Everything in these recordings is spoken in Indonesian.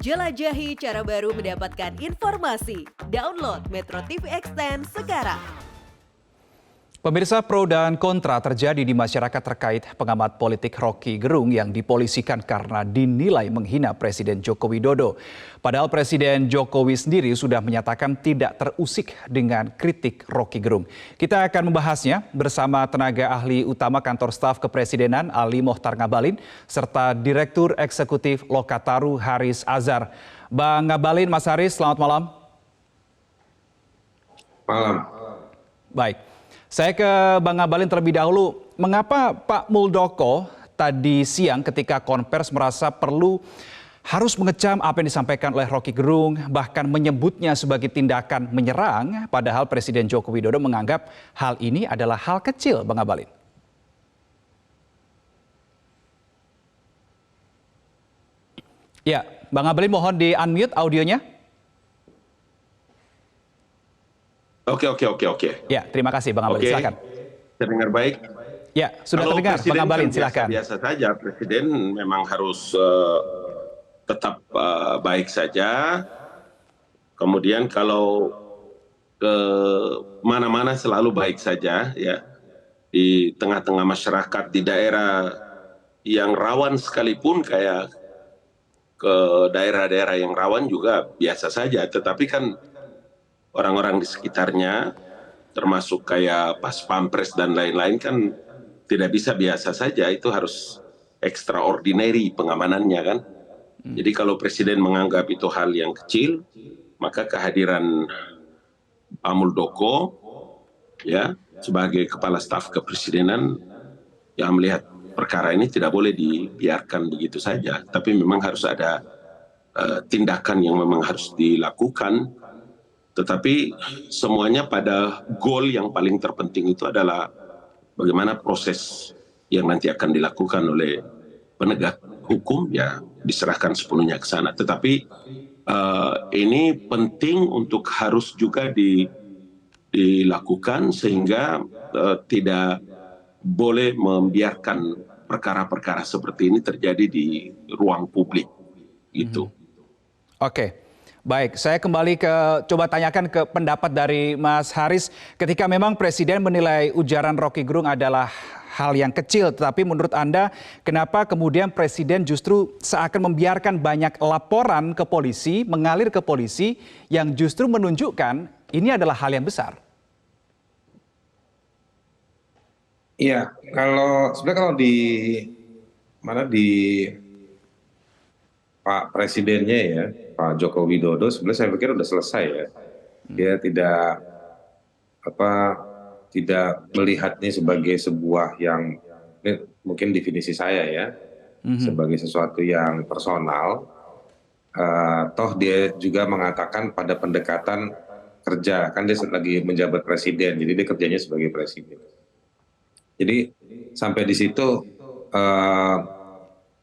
Jelajahi cara baru mendapatkan informasi. Download Metro TV Extend sekarang. Pemirsa, pro dan kontra terjadi di masyarakat terkait pengamat politik Rocky Gerung yang dipolisikan karena dinilai menghina Presiden Joko Widodo. Padahal Presiden Jokowi sendiri sudah menyatakan tidak terusik dengan kritik Rocky Gerung. Kita akan membahasnya bersama tenaga ahli utama Kantor Staf Kepresidenan Ali Mohtar Ngabalin serta Direktur Eksekutif Lokataru Haris Azhar. Bang Ngabalin, Mas Haris, selamat malam. Malam. Baik. Saya ke Bang Ngabalin terlebih dahulu. Mengapa Pak Muldoko tadi siang ketika konvers merasa perlu harus mengecam apa yang disampaikan oleh Rocky Gerung, bahkan menyebutnya sebagai tindakan menyerang, padahal Presiden Joko Widodo menganggap hal ini adalah hal kecil, Bang Ngabalin? Ya, Bang Ngabalin mohon di-unmute audionya. Oke. Ya, terima kasih Bang Ngabalin, silakan. Terdengar baik? Ya, sudah Kalau terdengar Bang Ngabalin, kan silakan. biasa saja, Presiden memang harus tetap baik saja. Kemudian kalau ke mana-mana selalu baik saja, ya. Di tengah-tengah masyarakat, di daerah yang rawan sekalipun, kayak ke daerah-daerah yang rawan juga biasa saja. Tetapi kan orang-orang di sekitarnya, termasuk kayak Pas Pampres dan lain-lain kan tidak bisa biasa saja, itu harus extraordinary pengamanannya kan. Jadi kalau Presiden menganggap itu hal yang kecil, maka kehadiran Pak Muldoko ya sebagai Kepala Staf Kepresidenan yang melihat perkara ini tidak boleh dibiarkan begitu saja, tapi memang harus ada tindakan yang memang harus dilakukan. Tetapi semuanya pada goal yang paling terpenting itu adalah bagaimana proses yang nanti akan dilakukan oleh penegak hukum ya diserahkan sepenuhnya ke sana. Tetapi ini penting untuk harus juga dilakukan sehingga tidak boleh membiarkan perkara-perkara seperti ini terjadi di ruang publik gitu. Oke. Baik, saya kembali coba tanyakan ke pendapat dari Mas Haris. Ketika memang Presiden menilai ujaran Rocky Gerung adalah hal yang kecil, tetapi menurut Anda kenapa kemudian Presiden justru seakan membiarkan banyak laporan ke polisi, mengalir ke polisi yang justru menunjukkan ini adalah hal yang besar? Iya, sebenarnya kalau di Pak Presidennya ya, Pak Joko Widodo, sebenarnya saya pikir sudah selesai ya. Dia tidak melihat ini sebagai sebuah yang, ini mungkin definisi saya ya, sebagai sesuatu yang personal. Toh dia juga mengatakan pada pendekatan kerja, kan dia lagi menjabat presiden, jadi dia kerjanya sebagai presiden. Jadi sampai di situ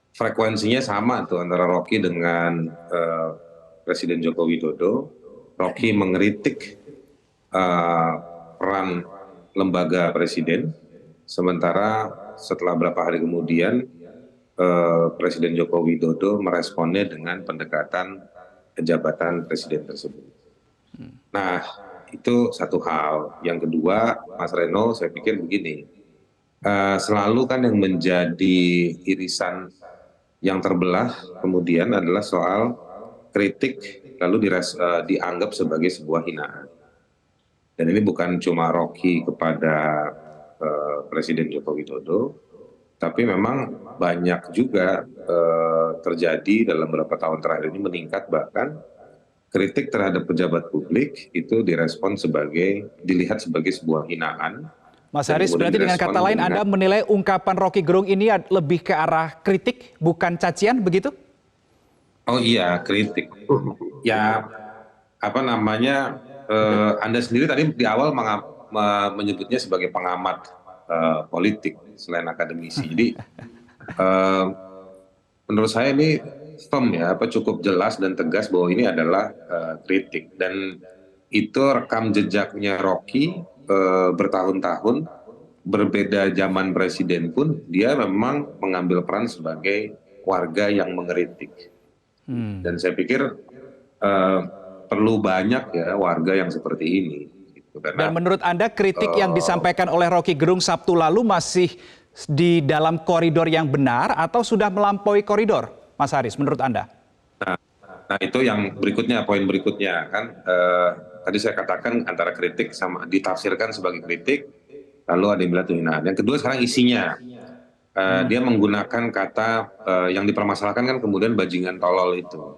frekuensinya sama tuh antara Rocky dengan Presiden Joko Widodo. Rocky mengkritik peran lembaga presiden, sementara setelah beberapa hari kemudian Presiden Joko Widodo meresponnya dengan pendekatan jabatan presiden tersebut. Nah, itu satu hal. Yang kedua, Mas Reno, saya pikir begini, selalu kan yang menjadi irisan yang terbelah kemudian adalah soal kritik lalu dianggap sebagai sebuah hinaan. Dan ini bukan cuma Rocky kepada Presiden Joko Widodo, tapi memang banyak juga terjadi dalam beberapa tahun terakhir ini meningkat, bahkan kritik terhadap pejabat publik itu dilihat sebagai sebuah hinaan. Mas Haris, berarti dengan kata lain Anda menilai ungkapan Rocky Gerung ini lebih ke arah kritik, bukan cacian, begitu? Oh iya, kritik. Ya, Anda sendiri tadi di awal menyebutnya sebagai pengamat politik selain akademisi. Jadi menurut saya ini firm ya, cukup jelas dan tegas bahwa ini adalah kritik. Dan itu rekam jejaknya Rocky bertahun-tahun, berbeda zaman presiden pun dia memang mengambil peran sebagai warga yang mengkritik. Dan saya pikir perlu banyak ya warga yang seperti ini. Gitu. Dan menurut Anda kritik yang disampaikan oleh Rocky Gerung Sabtu lalu masih di dalam koridor yang benar atau sudah melampaui koridor, Mas Haris, menurut Anda? Nah itu yang berikutnya, poin berikutnya kan tadi saya katakan antara kritik sama ditafsirkan sebagai kritik, lalu ada yang bilang itu hinaan. Yang kedua sekarang isinya, dia menggunakan kata yang dipermasalahkan kan kemudian bajingan tolol itu.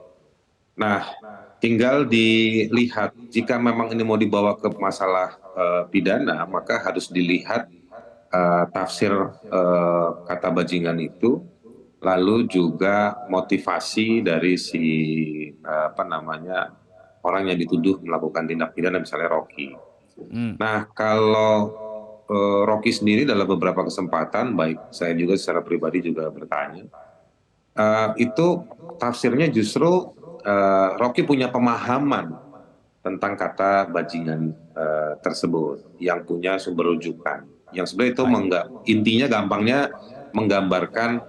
Nah tinggal dilihat jika memang ini mau dibawa ke masalah pidana, maka harus dilihat tafsir kata bajingan itu, lalu juga motivasi dari si orang yang dituduh melakukan tindak pidana, misalnya Rocky. Nah kalau Rocky sendiri dalam beberapa kesempatan, baik saya juga secara pribadi juga bertanya, itu tafsirnya justru Rocky punya pemahaman tentang kata bajingan tersebut yang punya sumber rujukan, yang sebenarnya itu intinya gampangnya menggambarkan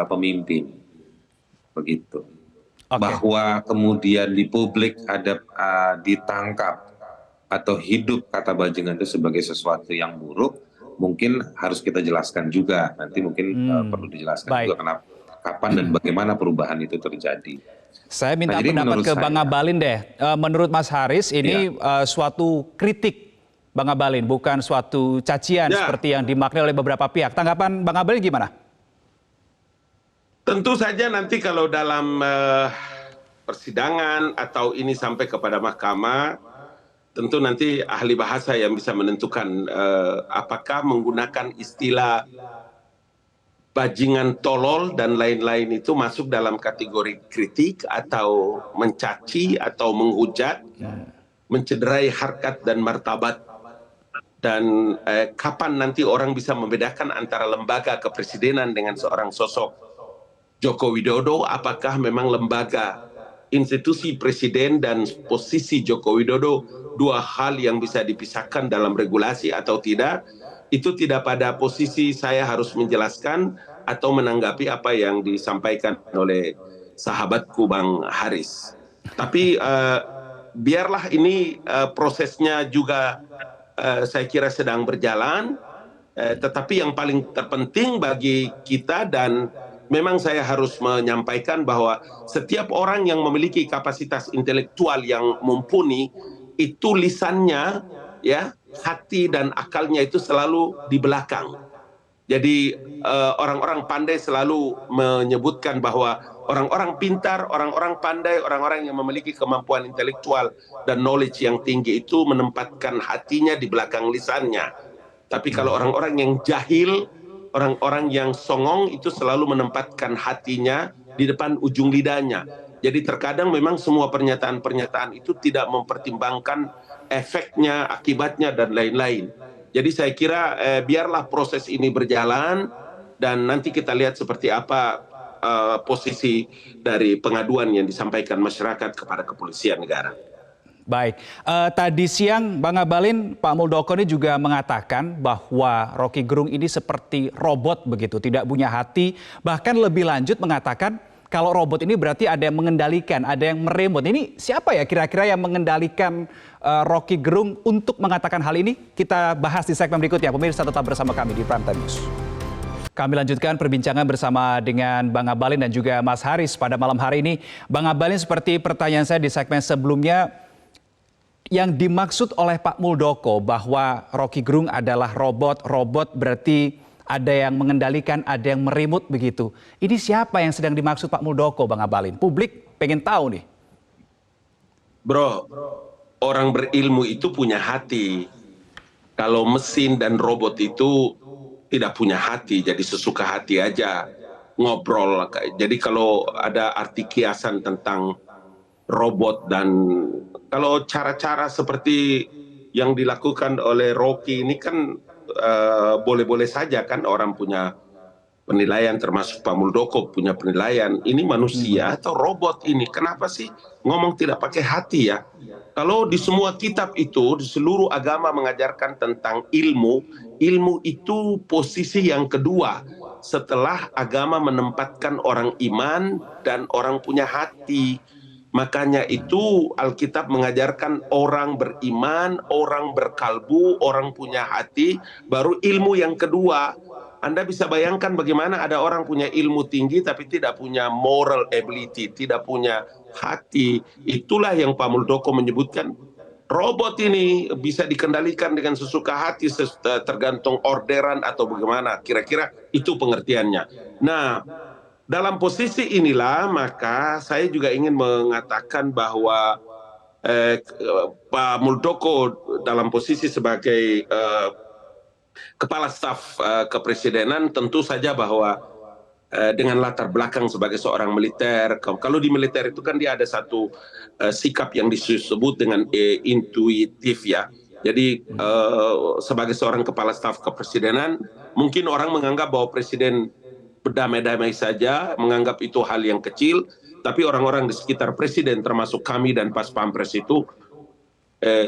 pemimpin, begitu. Bahwa kemudian di publik ada ditangkap atau hidup kata bajingan itu sebagai sesuatu yang buruk, mungkin harus kita jelaskan juga. Nanti mungkin perlu dijelaskan juga kenapa, kapan dan bagaimana perubahan itu terjadi. Saya minta pendapat ke Bang Ngabalin deh. Menurut Mas Haris ini suatu kritik Bang Ngabalin, bukan suatu cacian seperti yang dimaknai oleh beberapa pihak. Tanggapan Bang Ngabalin gimana? Tentu saja nanti kalau dalam persidangan atau ini sampai kepada mahkamah, tentu nanti ahli bahasa yang bisa menentukan apakah menggunakan istilah bajingan tolol dan lain-lain itu masuk dalam kategori kritik atau mencaci atau menghujat, mencederai harkat dan martabat. Dan kapan nanti orang bisa membedakan antara lembaga kepresidenan dengan seorang sosok Joko Widodo, apakah memang lembaga institusi presiden dan posisi Joko Widodo dua hal yang bisa dipisahkan dalam regulasi atau tidak, itu tidak pada posisi saya harus menjelaskan atau menanggapi apa yang disampaikan oleh sahabatku Bang Haris. Tapi biarlah ini prosesnya juga saya kira sedang berjalan, tetapi yang paling terpenting bagi kita, dan memang saya harus menyampaikan bahwa setiap orang yang memiliki kapasitas intelektual yang mumpuni, itu lisannya, ya, hati dan akalnya itu selalu di belakang. Jadi orang-orang pandai selalu menyebutkan bahwa orang-orang pintar, orang-orang pandai, orang-orang yang memiliki kemampuan intelektual dan knowledge yang tinggi itu menempatkan hatinya di belakang lisannya. Tapi kalau orang-orang yang jahil, orang-orang yang songong itu selalu menempatkan hatinya di depan ujung lidahnya. Jadi terkadang memang semua pernyataan-pernyataan itu tidak mempertimbangkan efeknya, akibatnya, dan lain-lain. Jadi saya kira biarlah proses ini berjalan dan nanti kita lihat seperti apa posisi dari pengaduan yang disampaikan masyarakat kepada kepolisian negara. Baik, tadi siang Bang Ngabalin, Pak Muldoko ini juga mengatakan bahwa Rocky Gerung ini seperti robot begitu, tidak punya hati. Bahkan lebih lanjut mengatakan kalau robot ini berarti ada yang mengendalikan, ada yang meremot. Ini siapa ya kira-kira yang mengendalikan Rocky Gerung untuk mengatakan hal ini? Kita bahas di segmen berikutnya. Pemirsa tetap bersama kami di Prime Time News. Kami lanjutkan perbincangan bersama dengan Bang Ngabalin dan juga Mas Haris pada malam hari ini. Bang Ngabalin, seperti pertanyaan saya di segmen sebelumnya, yang dimaksud oleh Pak Muldoko bahwa Rocky Gerung adalah robot berarti ada yang mengendalikan, ada yang merimut begitu. Ini siapa yang sedang dimaksud Pak Muldoko, Bang Ngabalin? Publik pengen tahu nih. Bro, orang berilmu itu punya hati. Kalau mesin dan robot itu tidak punya hati, jadi sesuka hati aja ngobrol. Jadi kalau ada arti kiasan tentang robot, dan kalau cara-cara seperti yang dilakukan oleh Rocky ini kan boleh-boleh saja kan, orang punya penilaian, termasuk Pak Muldoko punya penilaian, ini manusia atau robot ini, kenapa sih ngomong tidak pakai hati ya? Kalau di semua kitab itu, di seluruh agama mengajarkan tentang ilmu, ilmu itu posisi yang kedua setelah agama menempatkan orang iman dan orang punya hati. Makanya itu Alkitab mengajarkan orang beriman, orang berkalbu, orang punya hati, baru ilmu yang kedua. Anda bisa bayangkan bagaimana ada orang punya ilmu tinggi tapi tidak punya moral ability, tidak punya hati. Itulah yang Pak Muldoko menyebutkan, robot ini bisa dikendalikan dengan sesuka hati tergantung orderan atau bagaimana. Kira-kira itu pengertiannya. Nah, dalam posisi inilah maka saya juga ingin mengatakan bahwa Pak Muldoko dalam posisi sebagai kepala staf kepresidenan tentu saja bahwa dengan latar belakang sebagai seorang militer, kalau di militer itu kan dia ada satu sikap yang disebut dengan intuitif ya. Jadi sebagai seorang kepala staf kepresidenan, mungkin orang menganggap bahwa presiden berdamai-damai saja, menganggap itu hal yang kecil, tapi orang-orang di sekitar presiden termasuk kami dan Pas Pampres itu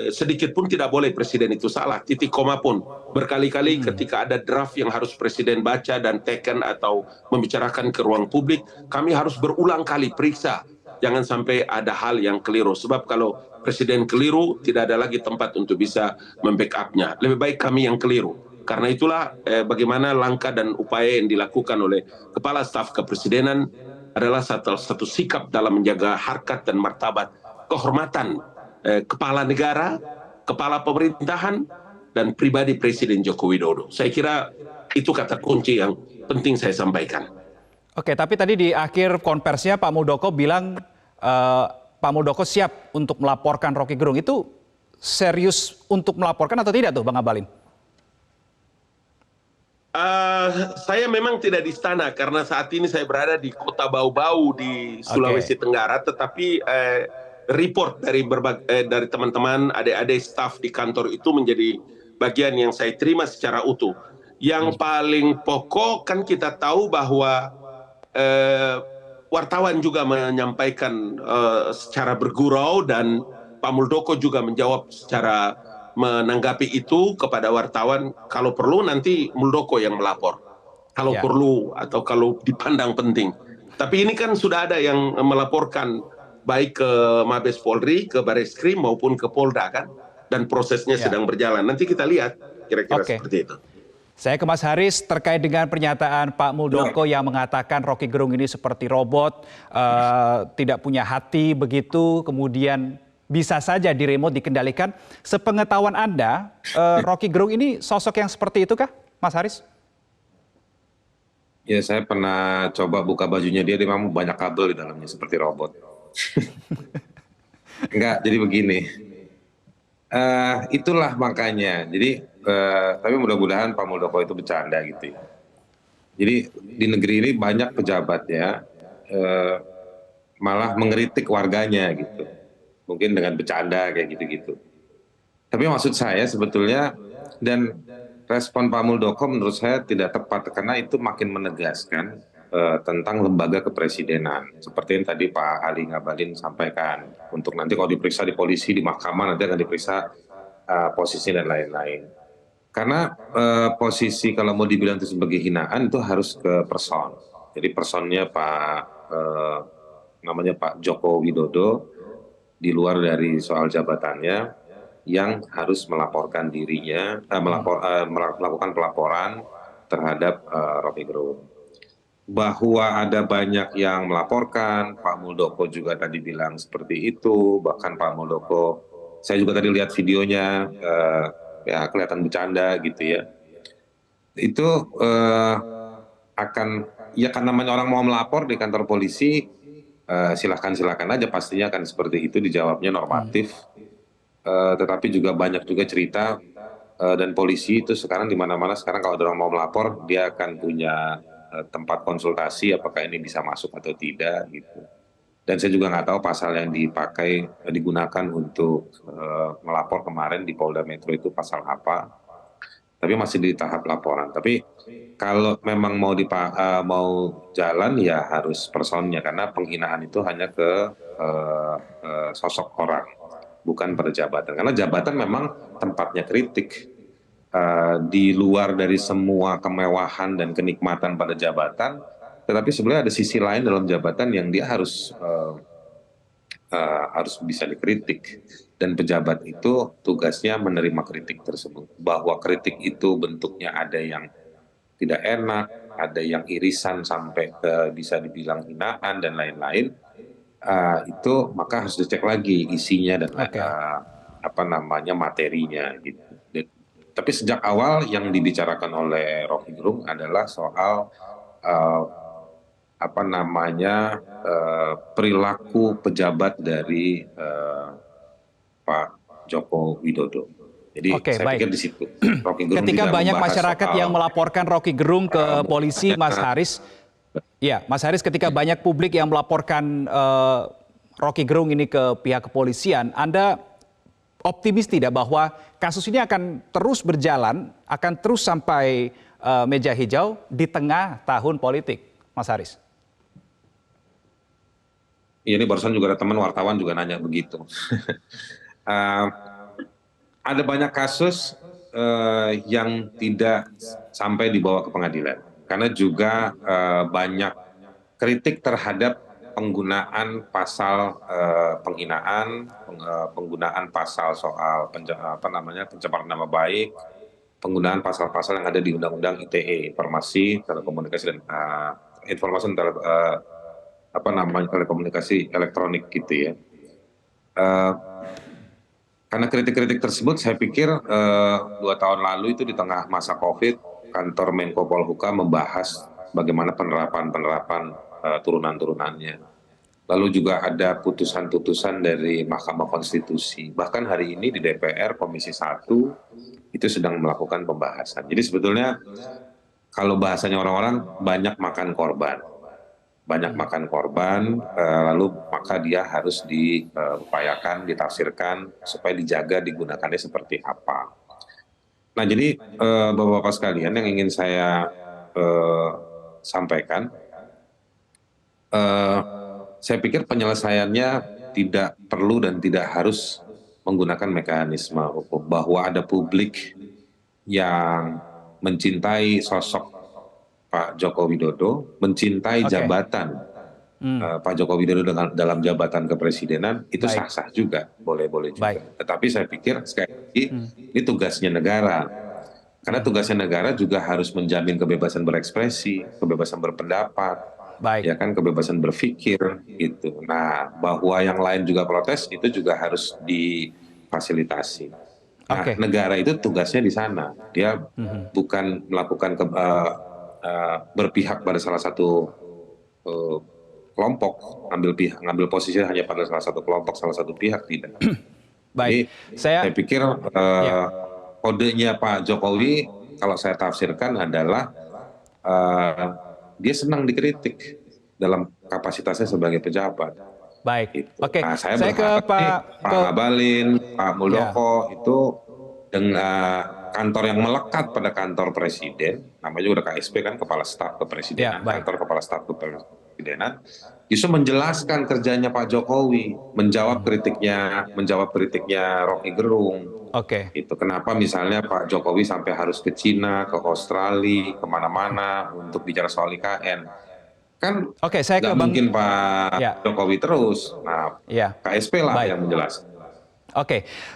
sedikit pun tidak boleh presiden itu salah, titik koma pun. Berkali-kali ketika ada draft yang harus presiden baca dan teken atau membicarakan ke ruang publik, kami harus berulang kali periksa. Jangan sampai ada hal yang keliru. Sebab kalau presiden keliru, tidak ada lagi tempat untuk bisa membackup-nya. Lebih baik kami yang keliru. Karena itulah bagaimana langkah dan upaya yang dilakukan oleh Kepala Staf Kepresidenan adalah satu sikap dalam menjaga harkat dan martabat kehormatan kepala negara, kepala pemerintahan, dan pribadi Presiden Joko Widodo. Saya kira itu kata kunci yang penting saya sampaikan. Oke, tapi tadi di akhir konversinya Pak Muldoko bilang Pak Muldoko siap untuk melaporkan Rocky Gerung. Itu serius untuk melaporkan atau tidak tuh Bang Abalin? Saya memang tidak di istana karena saat ini saya berada di Kota Bau-Bau di Sulawesi Tenggara, tetapi report dari teman-teman, adik-adik staf di kantor itu menjadi bagian yang saya terima secara utuh. Yang paling pokok kan kita tahu bahwa wartawan juga menyampaikan secara bergurau dan Pak Muldoko juga menjawab secara menanggapi itu kepada wartawan. Kalau perlu nanti Muldoko yang melapor, kalau perlu atau kalau dipandang penting. Tapi ini kan sudah ada yang melaporkan baik ke Mabes Polri, ke Bareskrim maupun ke Polda kan, dan prosesnya sedang berjalan. Nanti kita lihat kira-kira seperti itu. Saya ke Mas Haris terkait dengan pernyataan Pak Muldoko yang mengatakan Rocky Gerung ini seperti robot, tidak punya hati begitu, kemudian bisa saja di remote dikendalikan. Sepengetahuan Anda, Rocky Gerung ini sosok yang seperti itu kah, Mas Haris? Ya, saya pernah coba buka bajunya dia memang banyak kabel di dalamnya seperti robot. Enggak, jadi begini. Itulah makanya. Jadi, tapi mudah-mudahan Pak Muldoko itu bercanda gitu ya. Jadi di negeri ini banyak pejabat ya, malah mengkritik warganya gitu. Mungkin dengan bercanda kayak gitu-gitu. Tapi maksud saya sebetulnya, dan respon Pak Muldoko menurut saya tidak tepat karena itu makin menegaskan tentang lembaga kepresidenan. Seperti yang tadi Pak Ali Ngabalin sampaikan, untuk nanti kalau diperiksa di polisi, di mahkamah nanti akan diperiksa posisi dan lain-lain. Karena posisi kalau mau dibilang itu sebagai hinaan itu harus ke person. Jadi personnya namanya Pak Joko Widodo, di luar dari soal jabatannya, yang harus melaporkan dirinya, melakukan pelaporan terhadap Rocky Gerung. Bahwa ada banyak yang melaporkan, Pak Muldoko juga tadi bilang seperti itu, bahkan Pak Muldoko, saya juga tadi lihat videonya, ya kelihatan bercanda gitu ya. Itu ya kan namanya orang mau melapor di kantor polisi, silakan aja, pastinya akan seperti itu, dijawabnya normatif. Tetapi juga banyak juga cerita, dan polisi itu sekarang di mana-mana sekarang kalau ada orang mau melapor, dia akan punya tempat konsultasi apakah ini bisa masuk atau tidak gitu. Dan saya juga nggak tahu pasal yang digunakan untuk melapor kemarin di Polda Metro itu pasal apa. Tapi masih di tahap laporan. Tapi kalau memang mau jalan ya harus personnya, karena penghinaan itu hanya ke sosok orang, bukan pada jabatan. Karena jabatan memang tempatnya kritik. di luar dari semua kemewahan dan kenikmatan pada jabatan, tetapi sebenarnya ada sisi lain dalam jabatan yang dia harus bisa dikritik, dan pejabat itu tugasnya menerima kritik tersebut. Bahwa kritik itu bentuknya ada yang tidak enak, ada yang irisan sampai ke bisa dibilang hinaan dan lain-lain, itu maka harus dicek lagi isinya dan materinya gitu. Tapi sejak awal yang dibicarakan oleh Rocky Gerung adalah soal perilaku pejabat dari Pak Joko Widodo. Jadi saya pikir di situ. Rocky Gerung ketika banyak masyarakat soal, yang melaporkan Rocky Gerung ke polisi, Mas Haris, ya Mas Haris, ketika banyak publik yang melaporkan Rocky Gerung ini ke pihak kepolisian, Anda optimis tidak bahwa kasus ini akan terus berjalan, akan terus sampai meja hijau di tengah tahun politik, Mas Haris? Iya, ini barusan juga ada teman wartawan juga nanya begitu. Ada banyak kasus yang tidak sampai dibawa ke pengadilan, karena juga banyak kritik terhadap penggunaan pasal penghinaan, penggunaan pasal soal pencemaran nama baik, penggunaan pasal-pasal yang ada di Undang-Undang ITE, Informasi Telekomunikasi dan telekomunikasi elektronik gitu ya. Karena kritik-kritik tersebut, saya pikir 2 tahun lalu itu di tengah masa COVID, kantor Menko Polhukam membahas bagaimana penerapan turunan-turunannya. Lalu juga ada putusan-putusan dari Mahkamah Konstitusi. Bahkan hari ini di DPR Komisi 1 itu sedang melakukan pembahasan. Jadi sebetulnya kalau bahasanya orang-orang banyak makan korban. Lalu maka dia harus diupayakan, ditafsirkan supaya dijaga digunakannya seperti apa. Nah, jadi Bapak-bapak sekalian, yang ingin saya sampaikan, saya pikir penyelesaiannya tidak perlu dan tidak harus menggunakan mekanisme hukum. Bahwa ada publik yang mencintai sosok Pak Joko Widodo, mencintai jabatan Pak Joko Widodo dalam jabatan kepresidenan, itu sah-sah juga, boleh-boleh juga. Tetapi saya pikir sekali lagi ini tugasnya negara. Karena tugasnya negara juga harus menjamin kebebasan berekspresi, kebebasan berpendapat, ya kan, kebebasan berpikir gitu. Nah, bahwa yang lain juga protes, itu juga harus difasilitasi. Nah, negara itu tugasnya di sana. Dia bukan melakukan berpihak pada salah satu kelompok, ngambil posisi hanya pada salah satu kelompok, salah satu pihak, tidak. Jadi saya pikir kodenya Pak Jokowi, kalau saya tafsirkan abilitas dia senang dikritik dalam kapasitasnya sebagai pejabat. Baik. Gitu. Nah, saya berharap ke Pak Ngabalin, Pak Muldoko itu dengan kantor yang melekat pada kantor presiden, namanya juga udah KSP kan, Kepala Staf Kepresidenan, kantor Kepala Staf Kepresidenan, justru menjelaskan kerjanya Pak Jokowi, menjawab kritiknya Rocky Gerung. Itu kenapa misalnya Pak Jokowi sampai harus ke Cina, ke Australia, kemana-mana untuk bicara soal IKN. Kan nggak mungkin Pak Jokowi terus. Nah, KSP lah yang menjelaskan.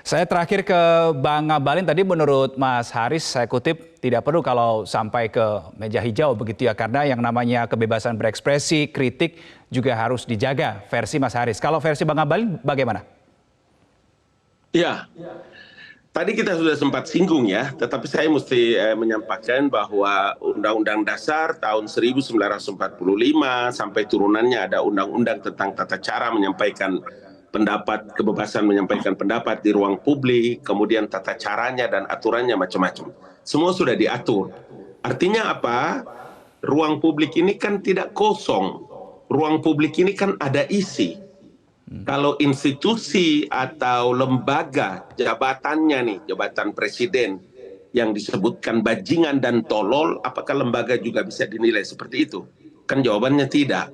Saya terakhir ke Bang Ngabalin. Tadi menurut Mas Haris, saya kutip, tidak perlu kalau sampai ke meja hijau begitu ya, karena yang namanya kebebasan berekspresi, kritik juga harus dijaga, versi Mas Haris. Kalau versi Bang Ngabalin bagaimana? Ya, tadi kita sudah sempat singgung ya, tetapi saya mesti menyampaikan bahwa Undang-Undang Dasar tahun 1945 sampai turunannya ada undang-undang tentang tata cara menyampaikan pendapat, kebebasan menyampaikan pendapat di ruang publik, kemudian tata caranya dan aturannya macam-macam. Semua sudah diatur. Artinya apa? Ruang publik ini kan tidak kosong. Ruang publik ini kan ada isi. Kalau institusi atau lembaga jabatannya nih, jabatan presiden yang disebutkan bajingan dan tolol, apakah lembaga juga bisa dinilai seperti itu? Kan jawabannya tidak.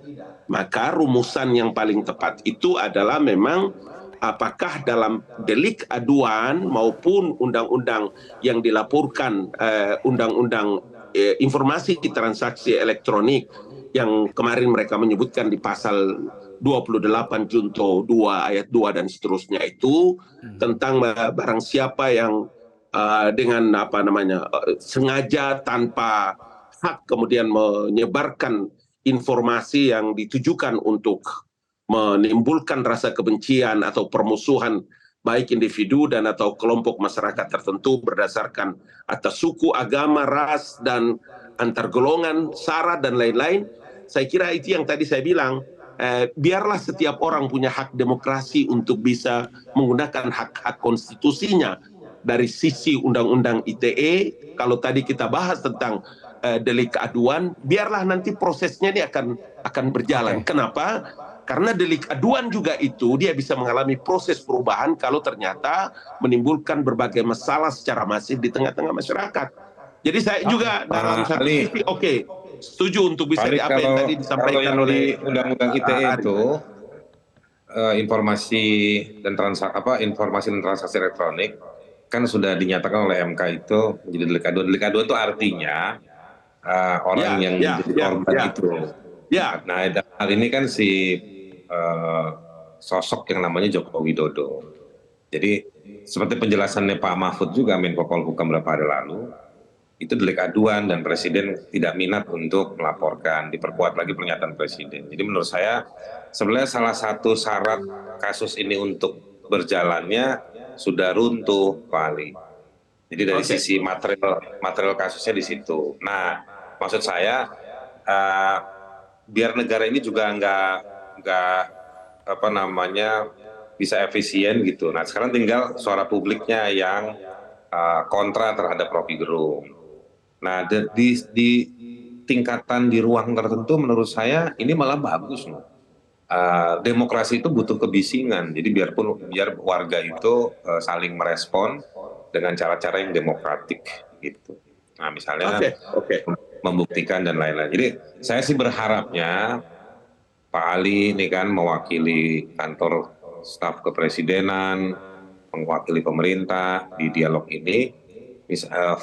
Maka rumusan yang paling tepat itu adalah memang apakah dalam delik aduan maupun undang-undang yang dilaporkan, undang-undang informasi transaksi elektronik yang kemarin mereka menyebutkan di pasal 28 Junto 2 ayat 2 dan seterusnya itu tentang barang siapa yang dengan sengaja tanpa hak kemudian menyebarkan informasi yang ditujukan untuk menimbulkan rasa kebencian atau permusuhan baik individu dan atau kelompok masyarakat tertentu berdasarkan atas suku, agama, ras, dan antar golongan, syarat, dan lain-lain. Saya kira itu yang tadi saya bilang, biarlah setiap orang punya hak demokrasi untuk bisa menggunakan hak-hak konstitusinya. Dari sisi undang-undang ITE, kalau tadi kita bahas tentang delik aduan, biarlah nanti prosesnya ini akan berjalan. Kenapa? Karena delik aduan juga itu dia bisa mengalami proses perubahan kalau ternyata menimbulkan berbagai masalah secara masif di tengah-tengah masyarakat. Jadi saya juga dalam satu sisi setuju untuk bisa apa yang tadi disampaikan oleh Undang-Undang ITE itu informasi dan transaksi elektronik kan sudah dinyatakan oleh MK itu menjadi delik aduan. Delik aduan itu artinya orang yang menjadi korban itu. Nah, hal ini kan si sosok yang namanya Joko Widodo. Jadi seperti penjelasannya Pak Mahfud juga Menko Polhukam beberapa hari lalu, itu delik aduan dan Presiden tidak minat untuk melaporkan, diperkuat lagi pernyataan Presiden. Jadi menurut saya sebenarnya salah satu syarat kasus ini untuk berjalannya sudah runtuh, Pak Ali. Jadi dari sisi material kasusnya di situ. Nah, maksud saya biar negara ini juga nggak bisa efisien gitu. Nah, sekarang tinggal suara publiknya yang kontra terhadap Rocky Gerung. Nah, di tingkatan di ruang tertentu menurut saya ini malah bagus loh. Demokrasi itu butuh kebisingan. Jadi biar warga itu saling merespon dengan cara-cara yang demokratik gitu. Nah, misalnya membuktikan dan lain-lain. Jadi saya sih berharapnya Pak Ali ini kan mewakili kantor staf kepresidenan, mewakili pemerintah di dialog ini,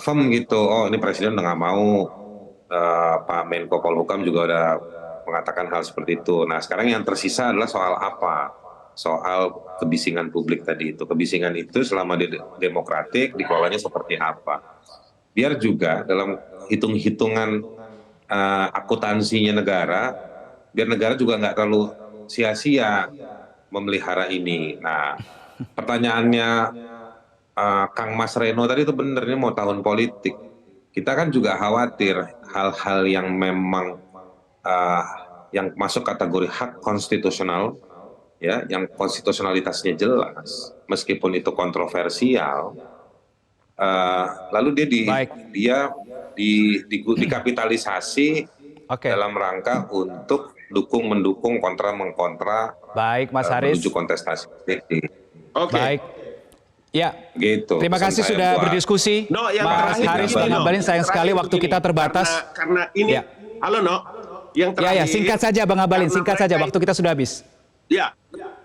firm gitu. Oh, ini presiden udah nggak mau, Pak Menko Polhukam juga udah mengatakan hal seperti itu. Nah, sekarang yang tersisa adalah soal apa? Soal kebisingan publik tadi itu. Kebisingan itu selama demokratik dikelolanya seperti apa? Biar juga dalam hitung-hitungan akuntansinya negara, biar negara juga nggak terlalu sia-sia memelihara ini. Nah, pertanyaannya Kang Mas Reno tadi itu benar, ini mau tahun politik. Kita kan juga khawatir hal-hal yang memang yang masuk kategori hak konstitusional, ya, yang konstitusionalitasnya jelas, meskipun itu kontroversial, lalu dia dikapitalisasi dalam rangka untuk mendukung, mengkontra, Mas Haris, menuju kontestasi. Baik. Ya, gitu. Terima kasih sudah berdiskusi, Mas Haris, Bang Ngabalin. Sayang sekali waktu kita terbatas. Karena ini, halo yang terakhir. Singkat saja Bang Ngabalin, singkat saja, waktu kita sudah habis. Ya,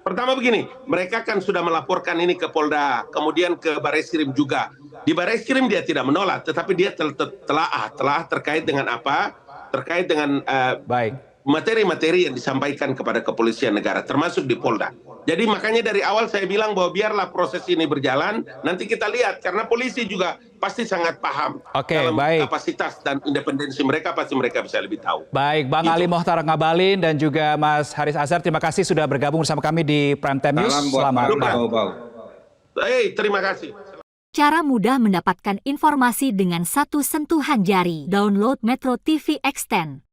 pertama begini, mereka kan sudah melaporkan ini ke Polda, kemudian ke Bareskrim juga. Di Bareskrim dia tidak menolak, tetapi dia telah terkait dengan apa? Terkait dengan materi-materi yang disampaikan kepada kepolisian negara, termasuk di Polda. Jadi makanya dari awal saya bilang bahwa biarlah proses ini berjalan, nanti kita lihat, karena polisi juga pasti sangat paham dalam kapasitas dan independensi mereka, pasti mereka bisa lebih tahu. Baik, Bang Ali Mohtar Ngabalin dan juga Mas Haris Azhar, terima kasih sudah bergabung bersama kami di Prime Time News. Selamat malam. Terima kasih. Cara mudah mendapatkan informasi dengan satu sentuhan jari. Download Metro TV Extend.